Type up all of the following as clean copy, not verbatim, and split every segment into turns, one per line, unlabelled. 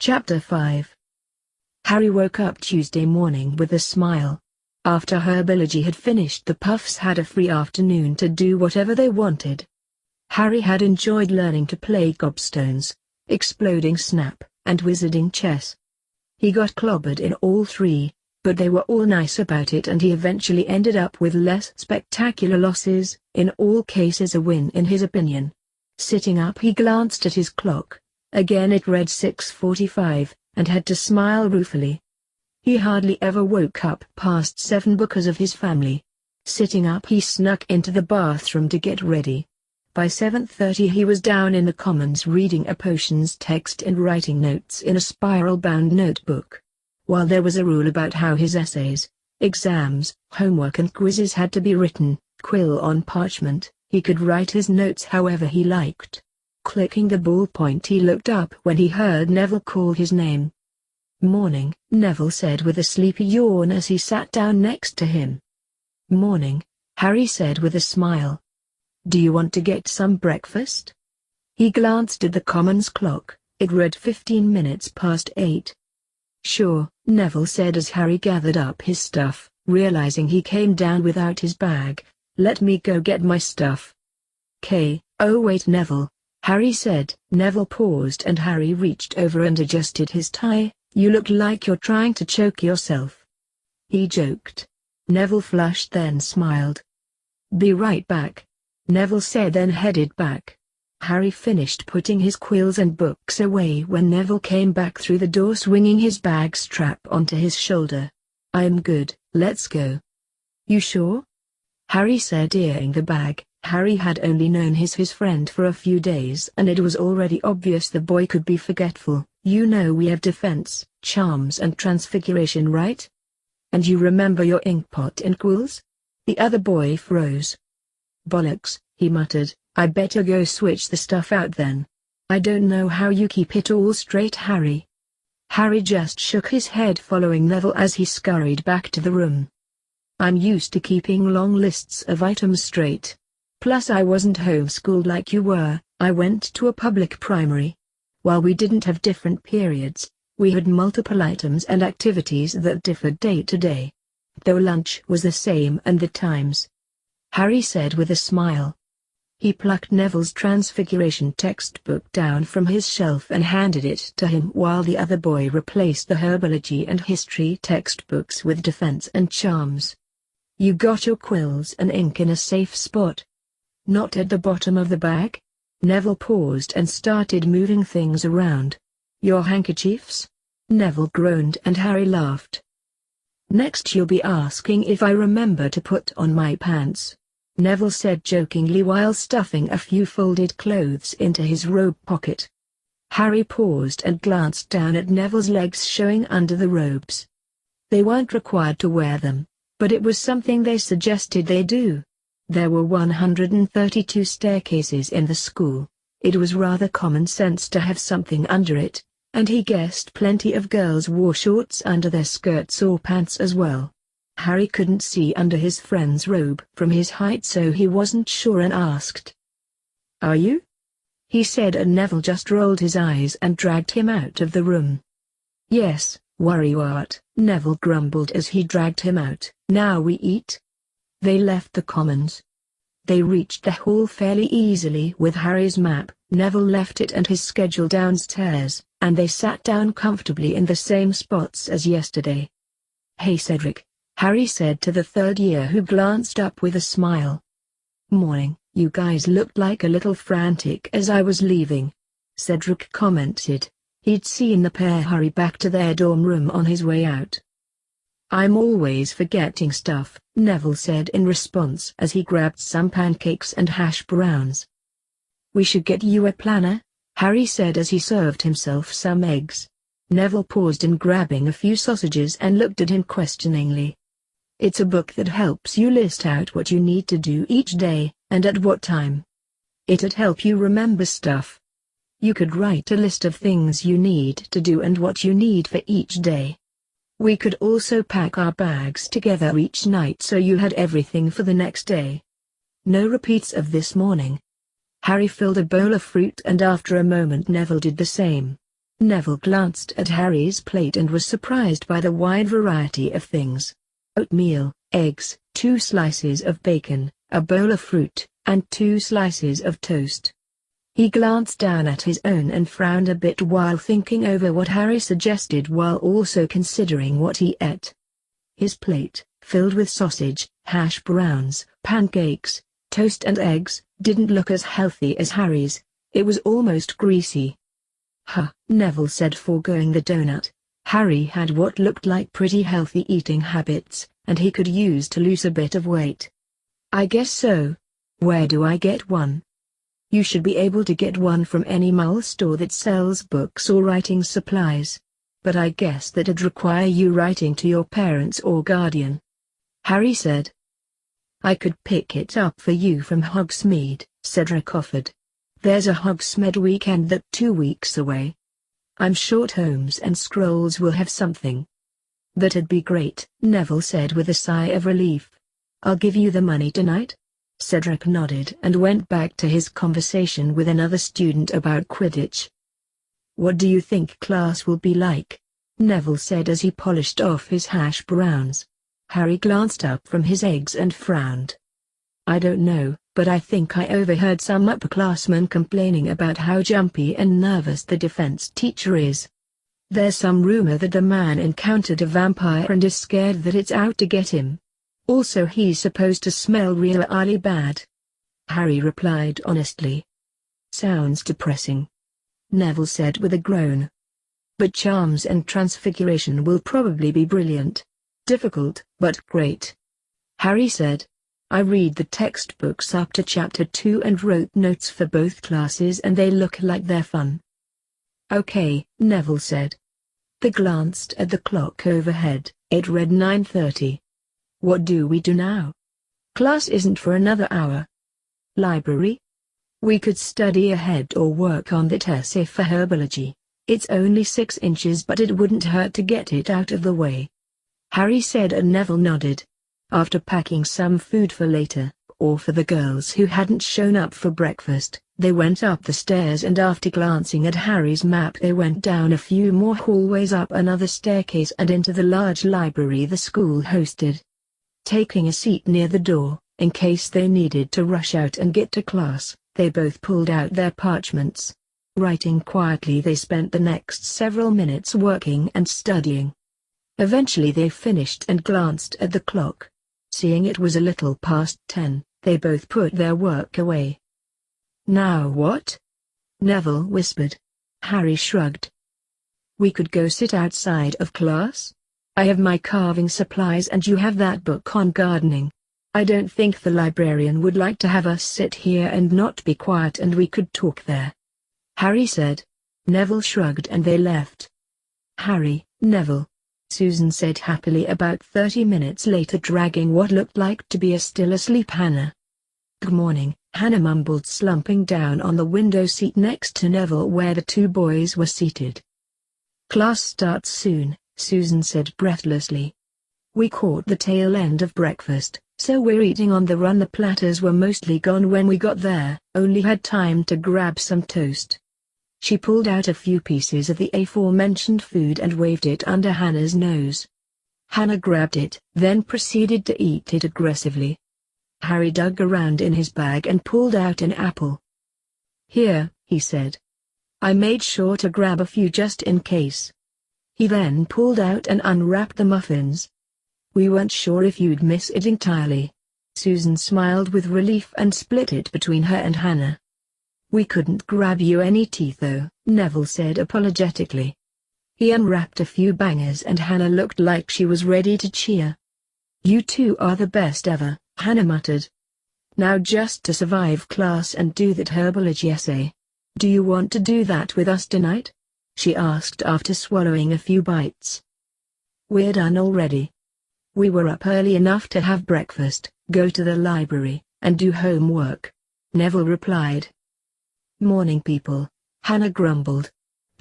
Chapter 5. Harry woke up Tuesday morning with a smile. After herbology had finished, the Puffs had a free afternoon to do whatever they wanted. Harry had enjoyed learning to play gobstones, exploding snap, and wizarding chess. He got clobbered in all three, but they were all nice about it and he eventually ended up with less spectacular losses, in all cases a win in his opinion. Sitting up, he glanced at his clock. Again it read 6:45, and had to smile ruefully. He hardly ever woke up past 7 because of his family. Sitting up, he snuck into the bathroom to get ready. By 7:30 he was down in the commons reading a potions text and writing notes in a spiral-bound notebook. While there was a rule about how his essays, exams, homework and quizzes had to be written, quill on parchment, he could write his notes however he liked. Clicking the ballpoint, he looked up when he heard Neville call his name. "Morning," Neville said with a sleepy yawn as he sat down next to him. "Morning," Harry said with a smile. "Do you want to get some breakfast?" He glanced at the commons clock. It read 15 minutes past 8. "Sure," Neville said as Harry gathered up his stuff, realizing he came down without his bag. "Let me go get my stuff." "Oh wait, Neville," Harry said. Neville paused and Harry reached over and adjusted his tie. "You look like you're trying to choke yourself," he joked. Neville flushed then smiled. "Be right back," Neville said, then headed back. Harry finished putting his quills and books away when Neville came back through the door swinging his bag strap onto his shoulder. "I'm good, let's go." "You sure?" Harry said, eyeing the bag. Harry had only known his friend for a few days and it was already obvious the boy could be forgetful. "You know we have defense, charms and transfiguration, right? And you remember your inkpot and quills?" The other boy froze. "Bollocks," he muttered, "I better go switch the stuff out then. I don't know how you keep it all straight, Harry." Harry just shook his head, following Neville as he scurried back to the room. "I'm used to keeping long lists of items straight. Plus I wasn't homeschooled like you were. I went to a public primary. While we didn't have different periods, we had multiple items and activities that differed day to day. Though lunch was the same and the times," Harry said with a smile. He plucked Neville's Transfiguration textbook down from his shelf and handed it to him while the other boy replaced the herbology and history textbooks with defense and charms. "You got your quills and ink in a safe spot?" "Not at the bottom of the bag?" Neville paused and started moving things around. "Your handkerchiefs?" Neville groaned and Harry laughed. "Next you'll be asking if I remember to put on my pants," Neville said jokingly while stuffing a few folded clothes into his robe pocket. Harry paused and glanced down at Neville's legs showing under the robes. They weren't required to wear them, but it was something they suggested they do. There were 132 staircases in the school. It was rather common sense to have something under it, and he guessed plenty of girls wore shorts under their skirts or pants as well. Harry couldn't see under his friend's robe from his height, so he wasn't sure and asked, "Are you?" he said, and Neville just rolled his eyes and dragged him out of the room. "Yes, worrywart," Neville grumbled as he dragged him out. "Now we eat." They left the commons. They reached the hall fairly easily with Harry's map. Neville left it and his schedule downstairs, and they sat down comfortably in the same spots as yesterday. "Hey Cedric," Harry said to the third year, who glanced up with a smile. "Morning, you guys looked like a little frantic as I was leaving," Cedric commented. He'd seen the pair hurry back to their dorm room on his way out. "I'm always forgetting stuff," Neville said in response as he grabbed some pancakes and hash browns. "We should get you a planner," Harry said as he served himself some eggs. Neville paused in grabbing a few sausages and looked at him questioningly. "It's a book that helps you list out what you need to do each day, and at what time. It'd help you remember stuff. You could write a list of things you need to do and what you need for each day. We could also pack our bags together each night so you had everything for the next day. No repeats of this morning." Harry filled a bowl of fruit and after a moment Neville did the same. Neville glanced at Harry's plate and was surprised by the wide variety of things. Oatmeal, eggs, 2 slices of bacon, a bowl of fruit, and 2 slices of toast. He glanced down at his own and frowned a bit while thinking over what Harry suggested while also considering what he ate. His plate, filled with sausage, hash browns, pancakes, toast and eggs, didn't look as healthy as Harry's. It was almost greasy. "Huh," Neville said, foregoing the donut. Harry had what looked like pretty healthy eating habits, and he could use to lose a bit of weight. "I guess so. Where do I get one?" "You should be able to get one from any mall store that sells books or writing supplies. But I guess that'd require you writing to your parents or guardian," Harry said. "I could pick it up for you from Hogsmeade," Cedric offered. "There's a Hogsmeade weekend that's 2 weeks away. I'm sure Holmes and Scrolls will have something." "That'd be great," Neville said with a sigh of relief. "I'll give you the money tonight." Cedric nodded and went back to his conversation with another student about Quidditch. "What do you think class will be like?" Neville said as he polished off his hash browns. Harry glanced up from his eggs and frowned. "I don't know, but I think I overheard some upperclassmen complaining about how jumpy and nervous the defense teacher is. There's some rumor that the man encountered a vampire and is scared that it's out to get him. Also he's supposed to smell really bad." Harry replied honestly. "Sounds depressing," Neville said with a groan. "But charms and transfiguration will probably be brilliant. Difficult, but great," Harry said. "I read the textbooks up to chapter 2 and wrote notes for both classes and they look like they're fun." "Okay," Neville said. They glanced at the clock overhead. It read 9:30. "What do we do now?" "Class isn't for another hour." "Library? We could study ahead or work on that essay for herbology. It's only 6 inches but it wouldn't hurt to get it out of the way," Harry said, and Neville nodded. After packing some food for later, or for the girls who hadn't shown up for breakfast, they went up the stairs and after glancing at Harry's map they went down a few more hallways, up another staircase and into the large library the school hosted. Taking a seat near the door, in case they needed to rush out and get to class, they both pulled out their parchments. Writing quietly, they spent the next several minutes working and studying. Eventually they finished and glanced at the clock. Seeing it was a little past 10, they both put their work away. "Now what?" Neville whispered. Harry shrugged. "We could go sit outside of class. I have my carving supplies and you have that book on gardening. I don't think the librarian would like to have us sit here and not be quiet, and we could talk there," Harry said. Neville shrugged and they left. "Harry, Neville," Susan said happily about 30 minutes later, dragging what looked like to be a still asleep Hannah. "Good morning," Hannah mumbled, slumping down on the window seat next to Neville where the 2 boys were seated. "Class starts soon," Susan said breathlessly. "We caught the tail end of breakfast, so we're eating on the run. The platters were mostly gone when we got there, only had time to grab some toast." She pulled out a few pieces of the aforementioned food and waved it under Hannah's nose. Hannah grabbed it, then proceeded to eat it aggressively. Harry dug around in his bag and pulled out an apple. "Here," he said. "I made sure to grab a few just in case." He then pulled out and unwrapped the muffins. "We weren't sure if you'd miss it entirely." Susan smiled with relief and split it between her and Hannah. "We couldn't grab you any tea though," Neville said apologetically. He unwrapped a few bangers and Hannah looked like she was ready to cheer. "You two are the best ever," Hannah muttered. "Now just to survive class and do that herbology essay. Do you want to do that with us tonight?" she asked after swallowing a few bites. "We're done already. We were up early enough to have breakfast, go to the library, and do homework," Neville replied. "Morning people," Hannah grumbled.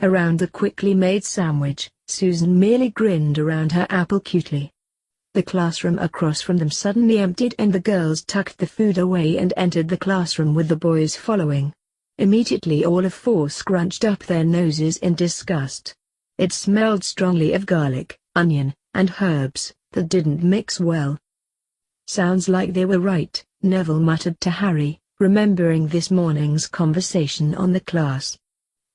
Around the quickly made sandwich, Susan merely grinned around her apple cutely. The classroom across from them suddenly emptied and the girls tucked the food away and entered the classroom with the boys following. Immediately all of four scrunched up their noses in disgust. It smelled strongly of garlic, onion, and herbs that didn't mix well. "Sounds like they were right," Neville muttered to Harry, remembering this morning's conversation on the class.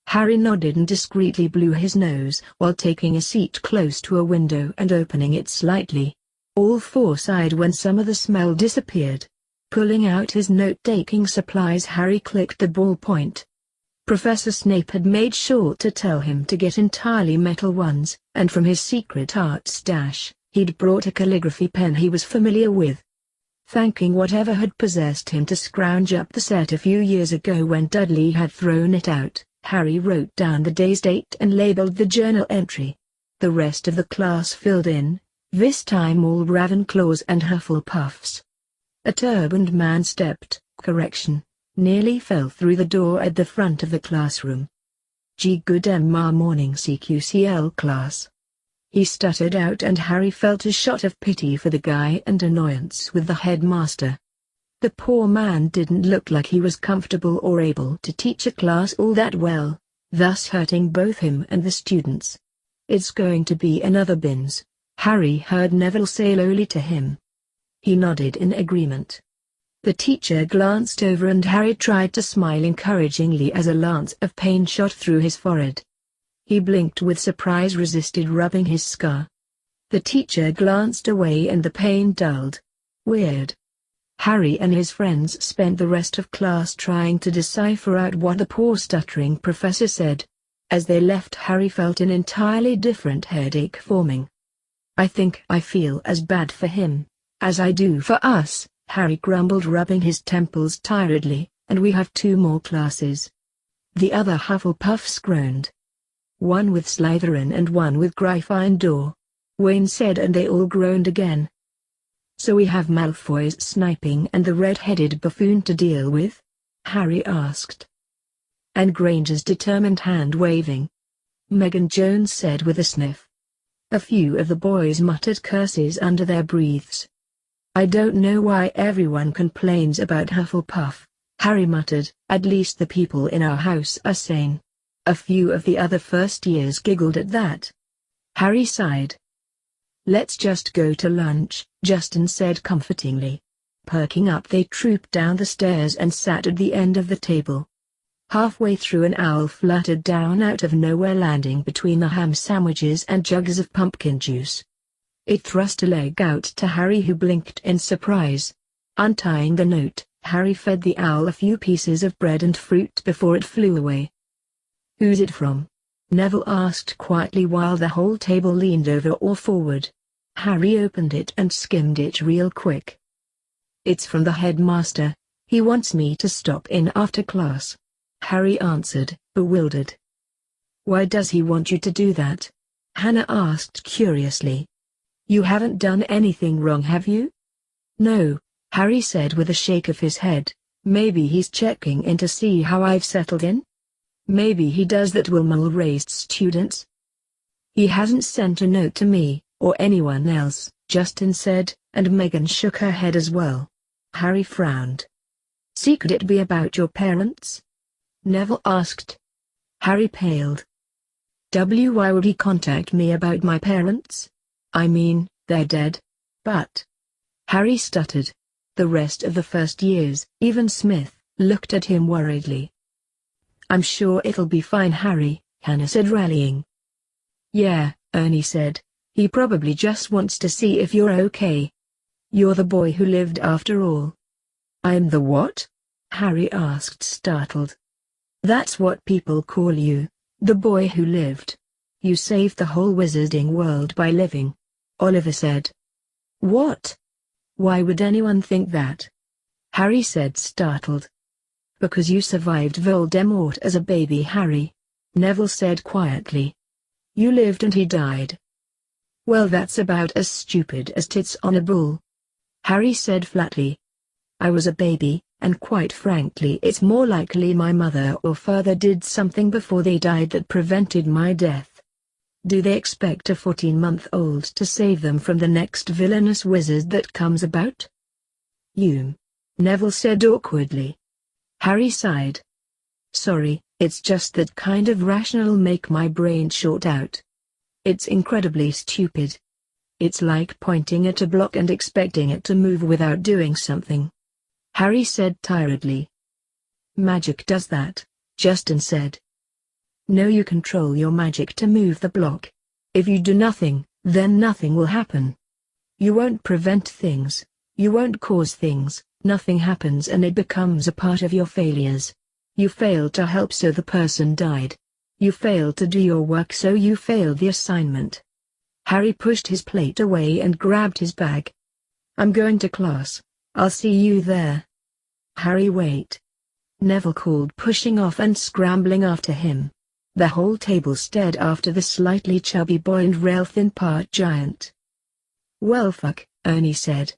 Harry nodded and discreetly blew his nose while taking a seat close to a window and opening it slightly. All four sighed when some of the smell disappeared. Pulling out his note-taking supplies, Harry clicked the ballpoint. Professor Snape had made sure to tell him to get entirely metal ones, and from his secret art stash, he'd brought a calligraphy pen he was familiar with. Thanking whatever had possessed him to scrounge up the set a few years ago when Dudley had thrown it out, Harry wrote down the day's date and labeled the journal entry. The rest of the class filled in, this time all Ravenclaws and Hufflepuffs. A turbaned man nearly fell through the door at the front of the classroom. "Good morning CQCL class," he stuttered out, and Harry felt a shot of pity for the guy and annoyance with the headmaster. The poor man didn't look like he was comfortable or able to teach a class all that well, thus hurting both him and the students. "It's going to be another Bins," Harry heard Neville say lowly to him. He nodded in agreement. The teacher glanced over and Harry tried to smile encouragingly as a lance of pain shot through his forehead. He blinked with surprise, resisted rubbing his scar. The teacher glanced away and the pain dulled. Weird. Harry and his friends spent the rest of class trying to decipher out what the poor stuttering professor said. As they left, Harry felt an entirely different headache forming. "I think I feel as bad for him as I do for us," Harry grumbled, rubbing his temples tiredly, "and we have 2 more classes." The other Hufflepuffs groaned. "One with Slytherin and one with Gryffindor," Wayne said, and they all groaned again. "So we have Malfoy's sniping and the red-headed buffoon to deal with?" Harry asked. "And Granger's determined hand-waving," Megan Jones said with a sniff. A few of the boys muttered curses under their breaths. "I don't know why everyone complains about Hufflepuff," Harry muttered. "At least the people in our house are sane." A few of the other first years giggled at that. Harry sighed. "Let's just go to lunch," Justin said comfortingly. Perking up, they trooped down the stairs and sat at the end of the table. Halfway through, an owl fluttered down out of nowhere, landing between the ham sandwiches and jugs of pumpkin juice. It thrust a leg out to Harry, who blinked in surprise. Untying the note, Harry fed the owl a few pieces of bread and fruit before it flew away. "Who's it from?" Neville asked quietly while the whole table leaned over or forward. Harry opened it and skimmed it real quick. "It's from the headmaster. He wants me to stop in after class," Harry answered, bewildered. "Why does he want you to do that?" Hannah asked curiously. "You haven't done anything wrong, have you?" "No," Harry said with a shake of his head. "Maybe he's checking in to see how I've settled in? Maybe he does that with well-raised students." "He hasn't sent a note to me, or anyone else," Justin said, and Megan shook her head as well. Harry frowned. "See, could it be about your parents?" Neville asked. Harry paled. Why would he contact me about my parents? I mean, they're dead." "But..." Harry stuttered. The rest of the first years, even Smith, looked at him worriedly. "I'm sure it'll be fine, Harry," Hannah said, rallying. "Yeah," Ernie said. "He probably just wants to see if you're okay. You're the boy who lived after all." "I'm the what?" Harry asked, startled. "That's what people call you, the boy who lived. You saved the whole wizarding world by living," Oliver said. "What? Why would anyone think that?" Harry said, startled. "Because you survived Voldemort as a baby, Harry," Neville said quietly. "You lived and he died." "Well, that's about as stupid as tits on a bull," Harry said flatly. "I was a baby, and quite frankly it's more likely my mother or father did something before they died that prevented my death. Do they expect a 14-month-old to save them from the next villainous wizard that comes about?" "You," Neville said awkwardly. Harry sighed. Sorry, it's just that kind of rational make my brain short out. It's incredibly stupid. It's like pointing at a block and expecting it to move without doing something. Harry said tiredly. Magic does that, Justin said. No, you control your magic to move the block. If you do nothing, then nothing will happen. You won't prevent things, you won't cause things, nothing happens and it becomes a part of your failures. You failed to help so the person died. You failed to do your work so you failed the assignment. Harry pushed his plate away and grabbed his bag. I'm going to class, I'll see you there. Harry, wait. Neville called, pushing off and scrambling after him. The whole table stared after the slightly chubby boy and rail-thin part giant. Well, fuck, Ernie said.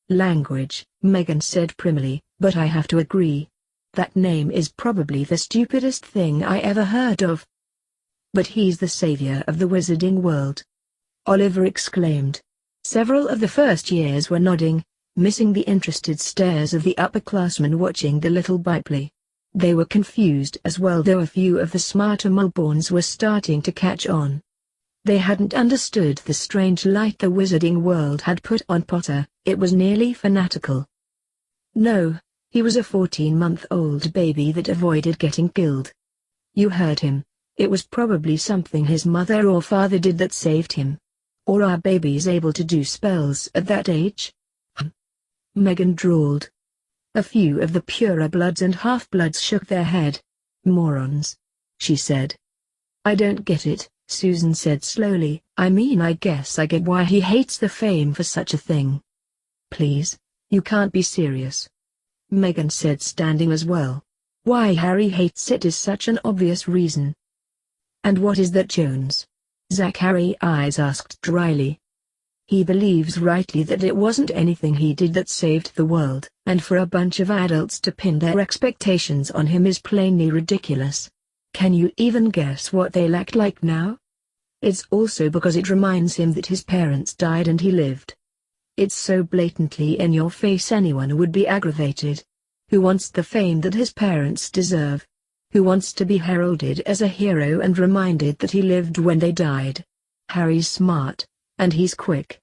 Language, Megan said primly, but I have to agree. That name is probably the stupidest thing I ever heard of. But he's the savior of the wizarding world, Oliver exclaimed. Several of the first years were nodding, missing the interested stares of the upperclassmen watching the little byplay. They were confused as well, though a few of the smarter Mulborns were starting to catch on. They hadn't understood the strange light the wizarding world had put on Potter. It was nearly fanatical. No, he was a 14-month-old baby that avoided getting killed. You heard him. It was probably something his mother or father did that saved him. Or are babies able to do spells at that age? Megan drawled. A few of the purer bloods and half-bloods shook their head. Morons, she said. I don't get it, Susan said slowly. I mean, I guess I get why he hates the fame for such a thing. Please, you can't be serious. Megan said, standing as well. Why Harry hates it is such an obvious reason. And what is that, Jones? Zachary's eyes asked dryly. He believes rightly that it wasn't anything he did that saved the world, and for a bunch of adults to pin their expectations on him is plainly ridiculous. Can you even guess what they'll act like now? It's also because it reminds him that his parents died and he lived. It's so blatantly in your face anyone would be aggravated. Who wants the fame that his parents deserve? Who wants to be heralded as a hero and reminded that he lived when they died? Harry's smart, and he's quick.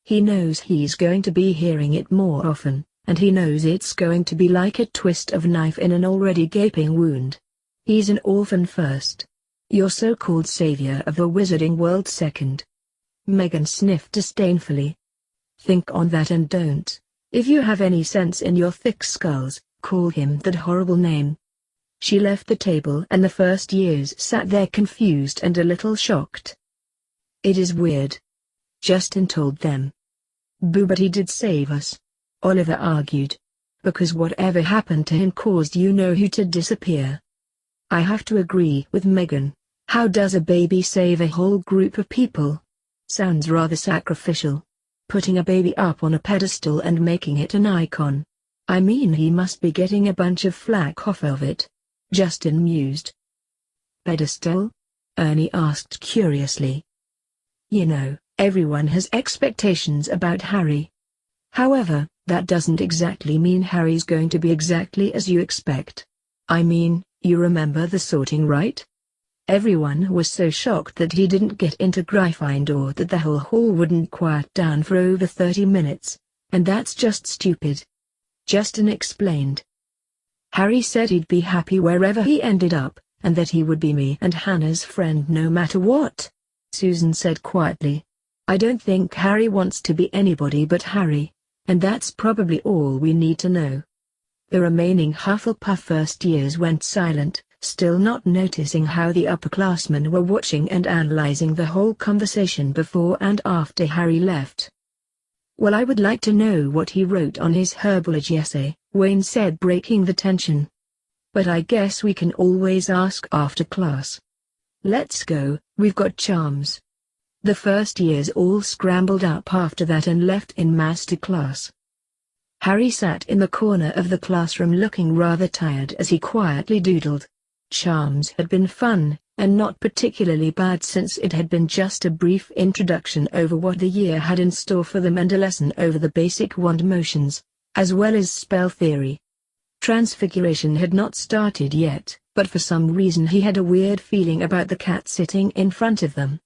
He knows he's going to be hearing it more often, and he knows it's going to be like a twist of knife in an already gaping wound. He's an orphan first. Your so-called savior of the wizarding world second. Megan sniffed disdainfully. Think on that and don't, if you have any sense in your thick skulls, call him that horrible name. She left the table and the first years sat there confused and a little shocked. It is weird, Justin told them. Boo, but he did save us, Oliver argued. Because whatever happened to him caused you know who to disappear. I have to agree with Megan. How does a baby save a whole group of people? Sounds rather sacrificial. Putting a baby up on a pedestal and making it an icon. I mean, he must be getting a bunch of flack off of it, Justin mused. Pedestal? Ernie asked curiously. You know, everyone has expectations about Harry. However, that doesn't exactly mean Harry's going to be exactly as you expect. I mean, you remember the sorting, right? Everyone was so shocked that he didn't get into Gryffindor that the whole hall wouldn't quiet down for over 30 minutes, and that's just stupid. Justin explained. Harry said he'd be happy wherever he ended up, and that he would be me and Hannah's friend no matter what, Susan said quietly. I don't think Harry wants to be anybody but Harry, and that's probably all we need to know. The remaining Hufflepuff first years went silent, still not noticing how the upperclassmen were watching and analyzing the whole conversation before and after Harry left. Well, I would like to know what he wrote on his herbology essay, Wayne said, breaking the tension. But I guess we can always ask after class. Let's go, we've got charms. The first years all scrambled up after that and left in master class. Harry sat in the corner of the classroom looking rather tired as he quietly doodled. Charms had been fun, and not particularly bad since it had been just a brief introduction over what the year had in store for them and a lesson over the basic wand motions, as well as spell theory. Transfiguration had not started yet, but for some reason he had a weird feeling about the cat sitting in front of them.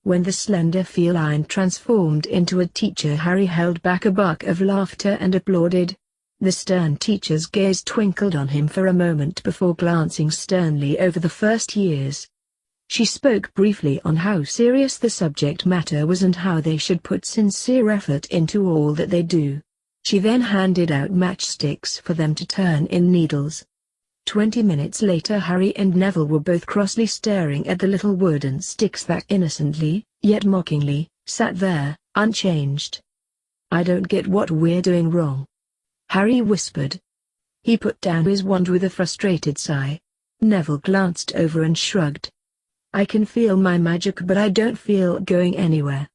When the slender feline transformed into a teacher, Harry held back a bark of laughter and applauded. The stern teacher's gaze twinkled on him for a moment before glancing sternly over the first years. She spoke briefly on how serious the subject matter was and how they should put sincere effort into all that they do. She then handed out matchsticks for them to turn in needles. 20 minutes later, Harry and Neville were both crossly staring at the little wooden sticks that innocently, yet mockingly, sat there, unchanged. "I don't get what we're doing wrong," Harry whispered. He put down his wand with a frustrated sigh. Neville glanced over and shrugged. "I can feel my magic, but I don't feel going anywhere."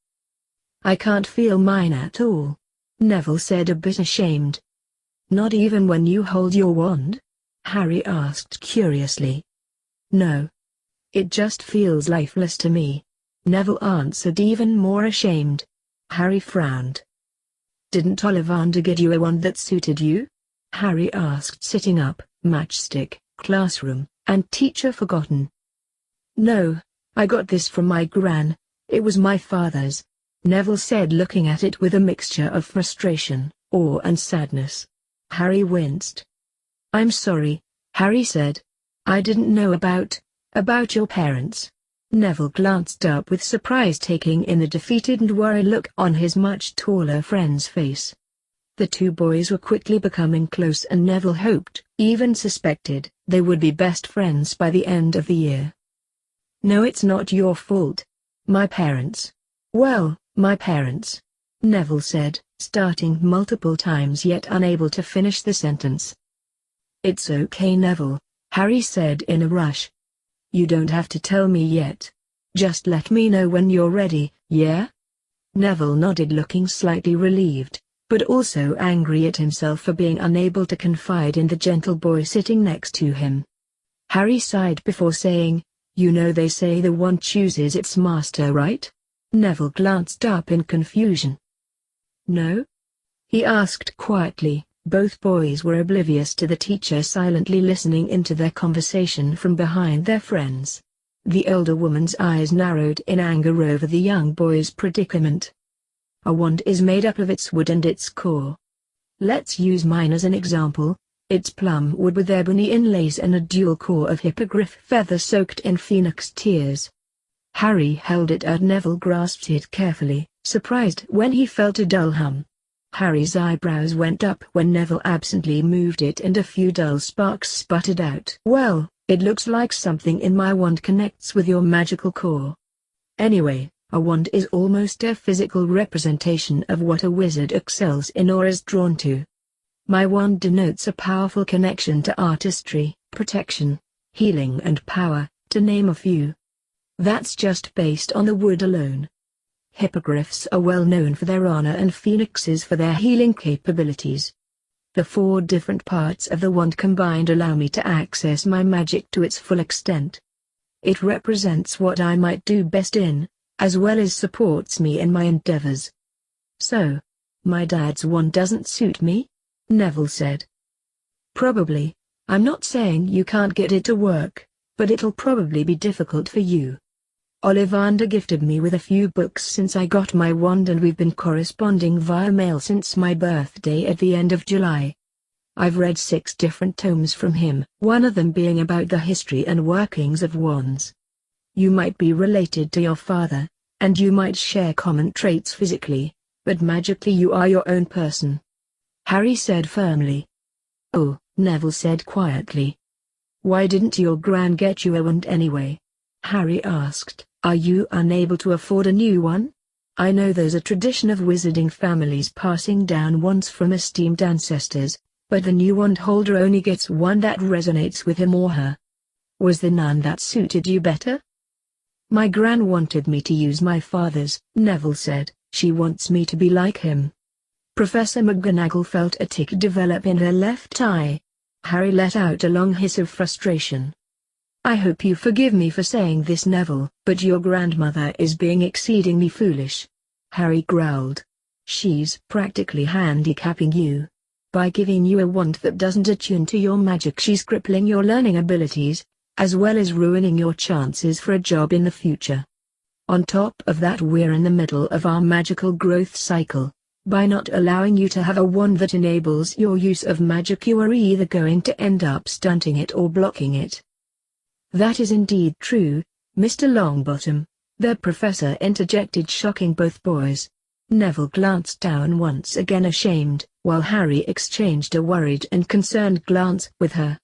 "I can't feel mine at all," Neville said, a bit ashamed. "Not even when you hold your wand?" Harry asked curiously. "No. It just feels lifeless to me," Neville answered, even more ashamed. Harry frowned. "Didn't Ollivander get you a wand that suited you?" Harry asked, sitting up. "Matchstick, classroom, and teacher forgotten." "No, I got this from my gran. It was my father's," Neville said, looking at it with a mixture of frustration, awe and sadness. Harry winced. "I'm sorry," Harry said. "I didn't know about your parents." Neville glanced up with surprise, taking in the defeated and worried look on his much taller friend's face. The two boys were quickly becoming close, and Neville hoped, even suspected, they would be best friends by the end of the year. "No, it's not your fault. My parents. Well, my parents," Neville said, starting multiple times yet unable to finish the sentence. "It's okay, Neville," Harry said in a rush. "You don't have to tell me yet. Just let me know when you're ready, yeah?" Neville nodded, looking slightly relieved, but also angry at himself for being unable to confide in the gentle boy sitting next to him. Harry sighed before saying, "You know they say the wand chooses its master, right?" Neville glanced up in confusion. "No?" he asked quietly. Both boys were oblivious to the teacher silently listening into their conversation from behind their friends. The older woman's eyes narrowed in anger over the young boy's predicament. "A wand is made up of its wood and its core. Let's use mine as an example. It's plum wood with ebony inlays and a dual core of hippogriff feather soaked in phoenix tears." Harry held it out. Neville grasped it carefully, surprised when he felt a dull hum. Harry's eyebrows went up when Neville absently moved it, and a few dull sparks sputtered out. "Well, it looks like something in my wand connects with your magical core. Anyway, a wand is almost a physical representation of what a wizard excels in or is drawn to. My wand denotes a powerful connection to artistry, protection, healing and power, to name a few. That's just based on the wood alone. Hippogriffs are well known for their honor and phoenixes for their healing capabilities. The 4 different parts of the wand combined allow me to access my magic to its full extent. It represents what I might do best in, as well as supports me in my endeavors." "So, my dad's wand doesn't suit me?" Neville said. "Probably. I'm not saying you can't get it to work, but it'll probably be difficult for you. Ollivander gifted me with a few books since I got my wand, and we've been corresponding via mail since my birthday at the end of July. I've read 6 different tomes from him, one of them being about the history and workings of wands. You might be related to your father, and you might share common traits physically, but magically you are your own person," Harry said firmly. "Oh," Neville said quietly. "Why didn't your gran get you a wand anyway?" Harry asked. "Are you unable to afford a new one? I know there's a tradition of wizarding families passing down wands from esteemed ancestors, but the new wand holder only gets one that resonates with him or her. Was there none that suited you better?" "My gran wanted me to use my father's," Neville said. "She wants me to be like him." Professor McGonagall felt a tick develop in her left eye. Harry let out a long hiss of frustration. "I hope you forgive me for saying this, Neville, but your grandmother is being exceedingly foolish," Harry growled. "She's practically handicapping you. By giving you a wand that doesn't attune to your magic, she's crippling your learning abilities, as well as ruining your chances for a job in the future. On top of that, we're in the middle of our magical growth cycle. By not allowing you to have a wand that enables your use of magic, you are either going to end up stunting it or blocking it. That is indeed true, Mr. Longbottom, the professor interjected, shocking both boys. Neville glanced down once again, ashamed, while Harry exchanged a worried and concerned glance with her.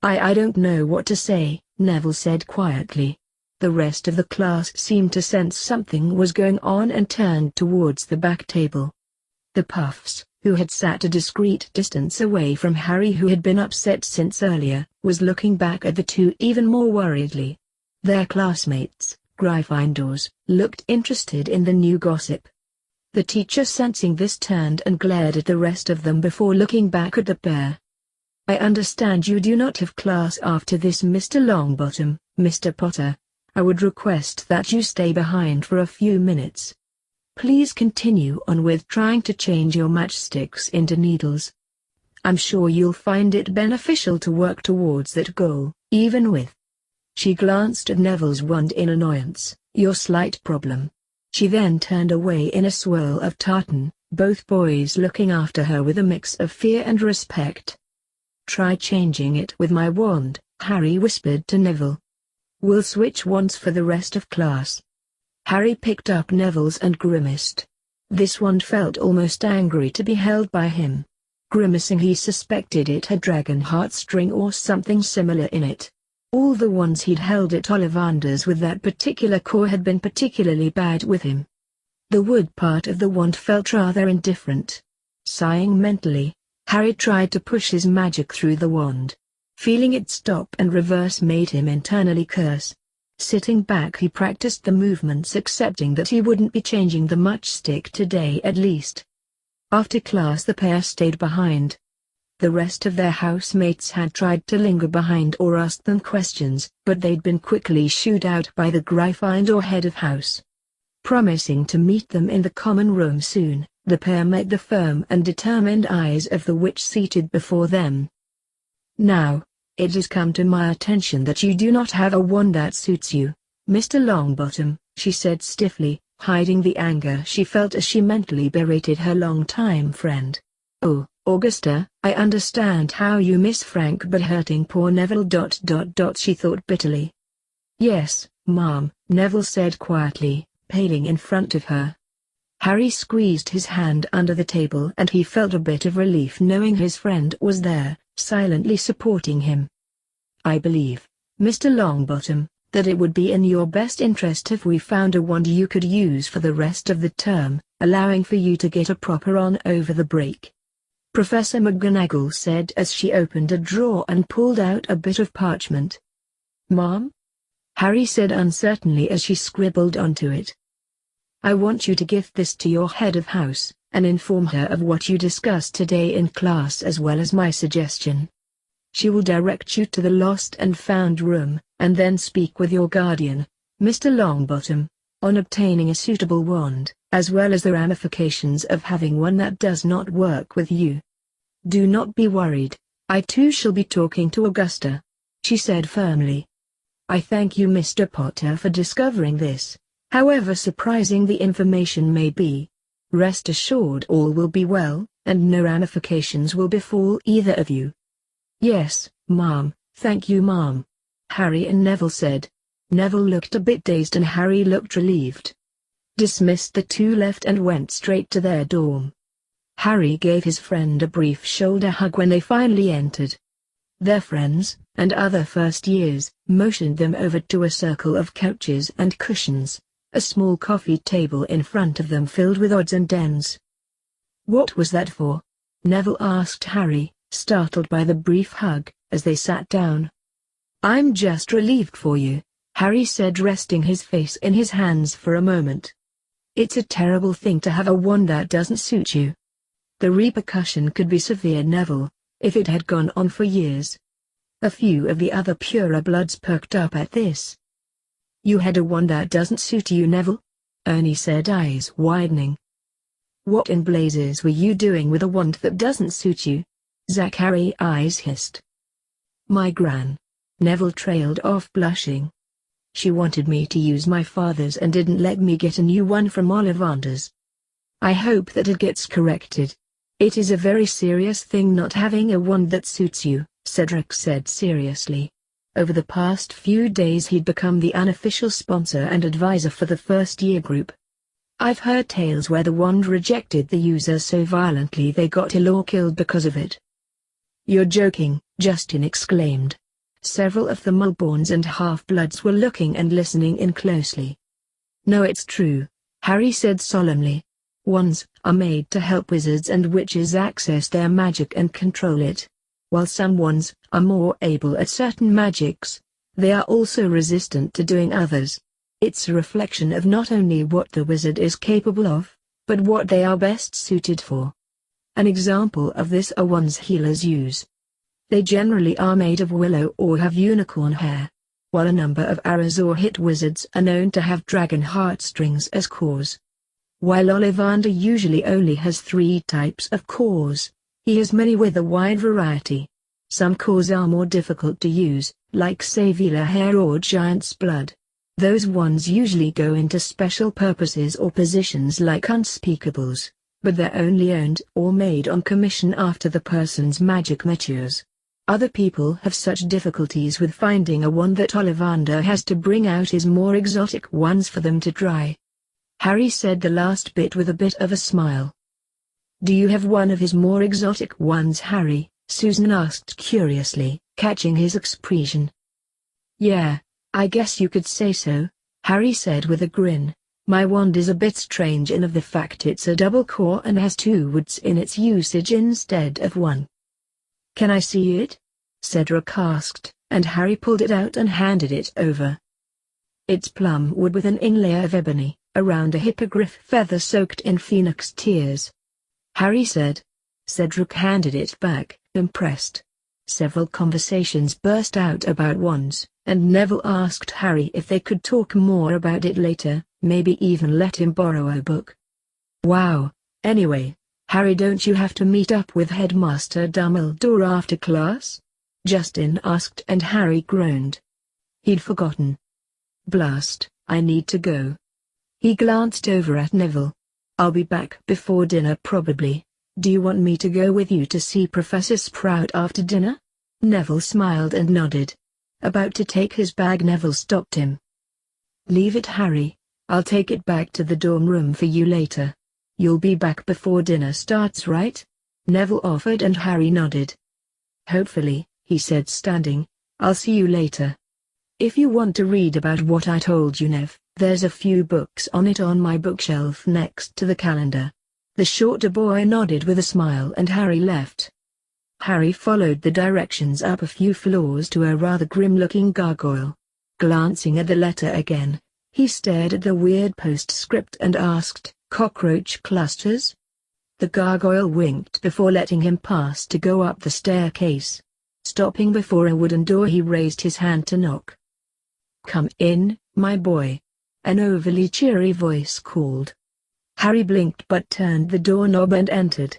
I don't know what to say," Neville said quietly. The rest of the class seemed to sense something was going on and turned towards the back table. The Puffs, who had sat a discreet distance away from Harry, who had been upset since earlier, was looking back at the two even more worriedly. Their classmates, Gryffindors, looked interested in the new gossip. The teacher, sensing this, turned and glared at the rest of them before looking back at the pair. "I understand you do not have class after this, Mr. Longbottom. Mr. Potter, I would request that you stay behind for a few minutes. Please continue on with trying to change your matchsticks into needles. I'm sure you'll find it beneficial to work towards that goal, even with—" She glanced at Neville's wand in annoyance. "Your slight problem." She then turned away in a swirl of tartan, both boys looking after her with a mix of fear and respect. "Try changing it with my wand," Harry whispered to Neville. "We'll switch wands for the rest of class." Harry picked up Neville's and grimaced. This wand felt almost angry to be held by him. Grimacing, he suspected it had dragon heartstring or something similar in it. All the ones he'd held at Ollivander's with that particular core had been particularly bad with him. The wood part of the wand felt rather indifferent. Sighing mentally, Harry tried to push his magic through the wand. Feeling it stop and reverse made him internally curse. Sitting back, he practiced the movements, accepting that he wouldn't be changing the matchstick today at least. After class, the pair stayed behind. The rest of their housemates had tried to linger behind or ask them questions, but they'd been quickly shooed out by the Gryffindor head of house. Promising to meet them in the common room soon, the pair met the firm and determined eyes of the witch seated before them. "Now, it has come to my attention that you do not have a wand that suits you, Mr. Longbottom," she said stiffly, hiding the anger she felt as she mentally berated her long-time friend. "Oh, Augusta, I understand how you miss Frank, but hurting poor Neville ... she thought bitterly. "Yes, Mom," Neville said quietly, paling in front of her. Harry squeezed his hand under the table and he felt a bit of relief knowing his friend was there, silently supporting him. "I believe, Mr. Longbottom, that it would be in your best interest if we found a wand you could use for the rest of the term, allowing for you to get a proper on over the break," Professor McGonagall said as she opened a drawer and pulled out a bit of parchment. "Mom?" Harry said uncertainly as she scribbled onto it. "I want you to give this to your head of house, and inform her of what you discussed today in class as well as my suggestion. She will direct you to the lost and found room, and then speak with your guardian, Mr. Longbottom, on obtaining a suitable wand, as well as the ramifications of having one that does not work with you. Do not be worried, I too shall be talking to Augusta," she said firmly. "I thank you, Mr. Potter, for discovering this, however surprising the information may be. Rest assured all will be well, and no ramifications will befall either of you." "Yes, Mom, thank you, Mom," Harry and Neville said. Neville looked a bit dazed and Harry looked relieved. Dismissed, the two left and went straight to their dorm. Harry gave his friend a brief shoulder hug when they finally entered. Their friends, and other first years, motioned them over to a circle of couches and cushions, a small coffee table in front of them filled with odds and ends. "What was that for?" Neville asked Harry, startled by the brief hug, as they sat down. "I'm just relieved for you," Harry said, resting his face in his hands for a moment. "It's a terrible thing to have a wand that doesn't suit you. The repercussion could be severe, Neville, if it had gone on for years." A few of the other purebloods perked up at this. "You had a wand that doesn't suit you, Neville?" Ernie said, eyes widening. What in blazes were you doing with a wand that doesn't suit you? Zachary's eyes hissed. My gran. Neville trailed off blushing. She wanted me to use my father's and didn't let me get a new one from Ollivander's. I hope that it gets corrected. It is a very serious thing not having a wand that suits you, Cedric said seriously. Over the past few days he'd become the unofficial sponsor and advisor for the first-year group. I've heard tales where the wand rejected the user so violently they got ill or killed because of it. You're joking, Justin exclaimed. Several of the Mulborns and Half-Bloods were looking and listening in closely. No, it's true, Harry said solemnly. Wands are made to help wizards and witches access their magic and control it. While some wands are more able at certain magics, they are also resistant to doing others. It's a reflection of not only what the wizard is capable of, but what they are best suited for. An example of this are wands healers use. They generally are made of willow or have unicorn hair, while a number of Arazor hit wizards are known to have dragon heartstrings as cores. While Ollivander usually only has 3 types of cores, he has many with a wide variety. Some cores are more difficult to use, like Savila hair or Giant's blood. Those ones usually go into special purposes or positions like unspeakables, but they're only owned or made on commission after the person's magic matures. Other people have such difficulties with finding a wand that Ollivander has to bring out his more exotic ones for them to try. Harry said the last bit with a bit of a smile. Do you have one of his more exotic ones, Harry? Susan asked curiously, catching his expression. Yeah, I guess you could say so, Harry said with a grin. My wand is a bit strange in of the fact it's a double core and has 2 woods in its usage instead of 1. Can I see it? Cedric asked, and Harry pulled it out and handed it over. It's plum wood with an inlay of ebony, around a hippogriff feather soaked in phoenix tears. Harry said. Cedric handed it back, impressed. Several conversations burst out about wands, and Neville asked Harry if they could talk more about it later, maybe even let him borrow a book. Wow, anyway, Harry, don't you have to meet up with Headmaster Dumbledore after class? Justin asked and Harry groaned. He'd forgotten. Blast, I need to go. He glanced over at Neville. I'll be back before dinner probably. Do you want me to go with you to see Professor Sprout after dinner? Neville smiled and nodded. About to take his bag, Neville stopped him. Leave it, Harry. I'll take it back to the dorm room for you later. You'll be back before dinner starts, right? Neville offered and Harry nodded. Hopefully, he said, standing. I'll see you later. If you want to read about what I told you, Nev, there's a few books on it on my bookshelf next to the calendar. The shorter boy nodded with a smile and Harry left. Harry followed the directions up a few floors to a rather grim-looking gargoyle. Glancing at the letter again, he stared at the weird postscript and asked, "Cockroach clusters?" The gargoyle winked before letting him pass to go up the staircase. Stopping before a wooden door, he raised his hand to knock. "Come in, my boy," an overly cheery voice called. Harry blinked but turned the doorknob and entered.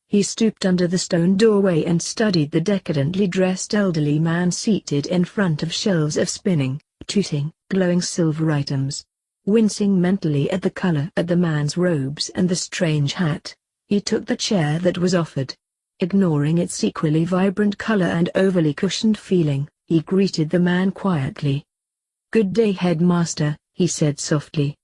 He stooped under the stone doorway and studied the decadently dressed elderly man seated in front of shelves of spinning, tooting, glowing silver items. Wincing mentally at the color of the man's robes and the strange hat, he took the chair that was offered. Ignoring its equally vibrant color and overly cushioned feeling, he greeted the man quietly. "Good day, Headmaster," he said softly.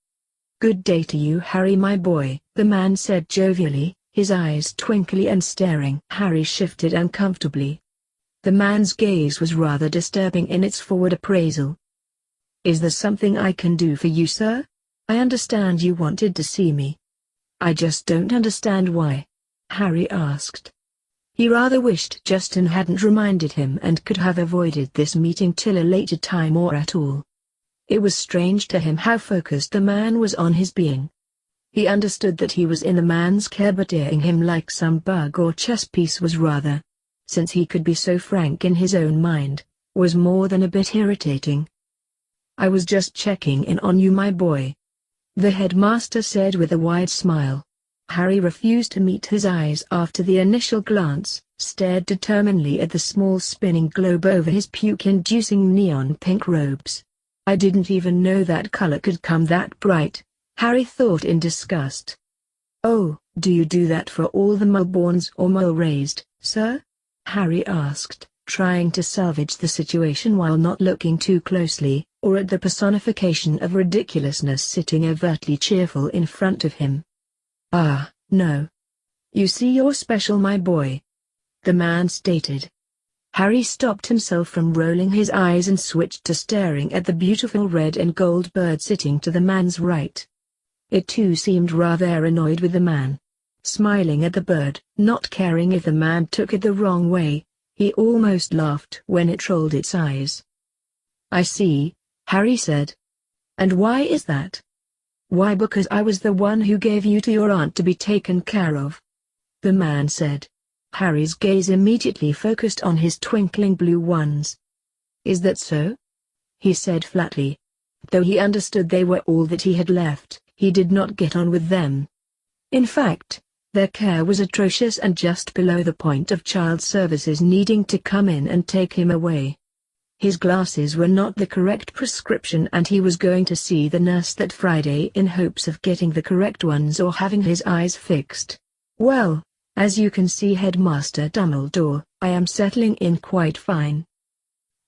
"Good day to you, Harry, my boy," the man said jovially, his eyes twinkly and staring. Harry shifted uncomfortably. The man's gaze was rather disturbing in its forward appraisal. "Is there something I can do for you, sir? I understand you wanted to see me." "I just don't understand why," Harry asked. He rather wished Justin hadn't reminded him and could have avoided this meeting till a later time or at all. It was strange to him how focused the man was on his being. He understood that he was in the man's care, but eyeing him like some bug or chess piece was rather, since he could be so frank in his own mind, was more than a bit irritating. "I was just checking in on you, my boy," the headmaster said with a wide smile. Harry refused to meet his eyes after the initial glance, stared determinedly at the small spinning globe over his puke-inducing neon pink robes. I didn't even know that color could come that bright, Harry thought in disgust. Oh, do you do that for all the mole-borns or mole-raised, sir? Harry asked, trying to salvage the situation while not looking too closely, or at the personification of ridiculousness sitting overtly cheerful in front of him. Ah, no. You see, you're special, my boy, the man stated. Harry stopped himself from rolling his eyes and switched to staring at the beautiful red and gold bird sitting to the man's right. It too seemed rather annoyed with the man. Smiling at the bird, not caring if the man took it the wrong way, he almost laughed when it rolled its eyes. I see, Harry said. And why is that? Why, because I was the one who gave you to your aunt to be taken care of, the man said. Harry's gaze immediately focused on his twinkling blue ones. Is that so? He said flatly. Though he understood they were all that he had left, he did not get on with them. In fact, their care was atrocious and just below the point of child services needing to come in and take him away. His glasses were not the correct prescription and he was going to see the nurse that Friday in hopes of getting the correct ones or having his eyes fixed. Well, as you can see, Headmaster Dumbledore, I am settling in quite fine.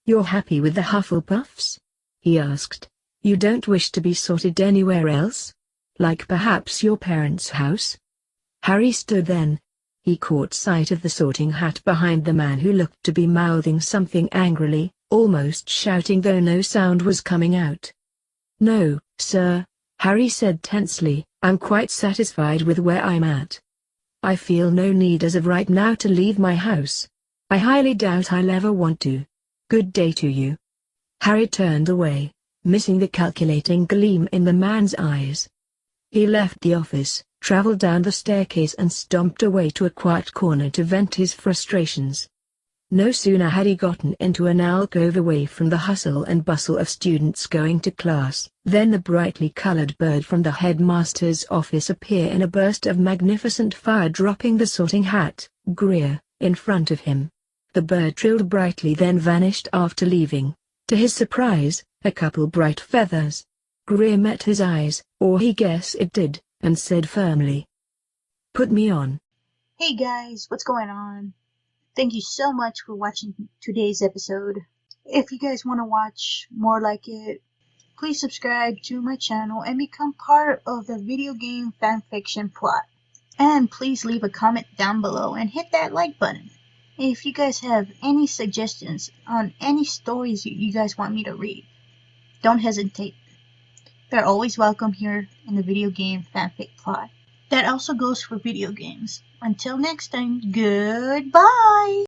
You're happy with the Hufflepuffs? He asked. You don't wish to be sorted anywhere else? Like perhaps your parents' house? Harry stood then. He caught sight of the sorting hat behind the man who looked to be mouthing something angrily, almost shouting though no sound was coming out. No, sir, Harry said tensely, I'm quite satisfied with where I'm at. I feel no need as of right now to leave my house. I highly doubt I'll ever want to. Good day to you. Harry turned away, missing the calculating gleam in the man's eyes. He left the office, traveled down the staircase and stomped away to a quiet corner to vent his frustrations. No sooner had he gotten into an alcove away from the hustle and bustle of students going to class, than the brightly colored bird from the headmaster's office appeared in a burst of magnificent fire, dropping the sorting hat, Greer, in front of him. The bird trilled brightly then vanished after leaving, to his surprise, a couple bright feathers. Greer met his eyes, or he guessed it did, and said firmly, "Put me on."
Hey guys, what's going on? Thank you so much for watching today's episode. If you guys want to watch more like it, please subscribe to my channel and become part of the video game fanfiction plot. And please leave a comment down below and hit that like button. If you guys have any suggestions on any stories you guys want me to read, don't hesitate. They're always welcome here in the video game fanfic plot. That also goes for video games. Until next time, goodbye!